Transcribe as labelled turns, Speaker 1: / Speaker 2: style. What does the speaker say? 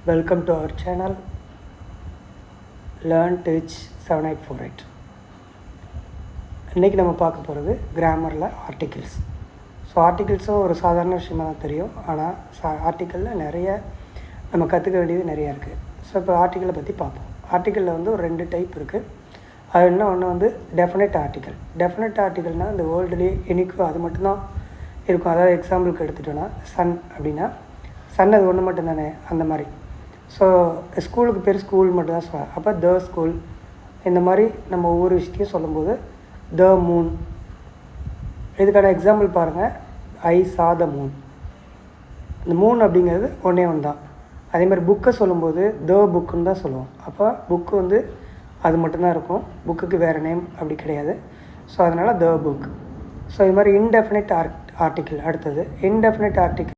Speaker 1: Welcome to our channel Learn Teach 7848. இன்றைக்கி நம்ம பார்க்க போகிறது கிராமரில் ஆர்டிகிள்ஸ். ஸோ ஆர்டிகிள்ஸும் ஒரு சாதாரண விஷயமாக தான் தெரியும், ஆனால் ஆர்டிக்கிளில் நிறைய நம்ம கற்றுக்க வேண்டியது நிறையா இருக்குது. ஸோ இப்போ ஆர்டிக்கிளை பற்றி பார்ப்போம். ஆர்டிக்கிளில் வந்து ஒரு 2 டைப் இருக்குது. அது என்ன, ஒன்று வந்து டெஃபினட் ஆர்டிக்கல். டெஃபினட் ஆர்டிக்கல்னால் இந்த வேர்ல்டுலேயே எனக்கும் அது மட்டும்தான் இருக்கும். அதாவது எக்ஸாம்பிளுக்கு எடுத்துட்டோன்னா சன் அப்படின்னா சன் அது ஒன்று மட்டும் தானே, அந்த மாதிரி. ஸோ ஸ்கூலுக்கு பேர் ஸ்கூல் மட்டும் தான் சொல்லுவாங்க. அப்போ த ஸ்கூல் இந்த மாதிரி நம்ம ஒவ்வொரு விஷயத்தையும் சொல்லும்போது த மூன். இதுக்கான எக்ஸாம்பிள் பாருங்கள், ஐ சா த மூன். இந்த மூன் அப்படிங்கிறது ஒன்றே ஒன்று தான். அதே மாதிரி புக்கை சொல்லும்போது த புக்குன்னு தான் சொல்லுவோம். அப்போ புக்கு வந்து அது மட்டும்தான் இருக்கும், புக்குக்கு வேறு நேம் அப்படி கிடையாது. ஸோ அதனால் த புக். ஸோ இது மாதிரி இன்டெஃபினிட் ஆர்டிக்கிள். அடுத்தது இன்டெஃபினிட் ஆர்டிக்கிள்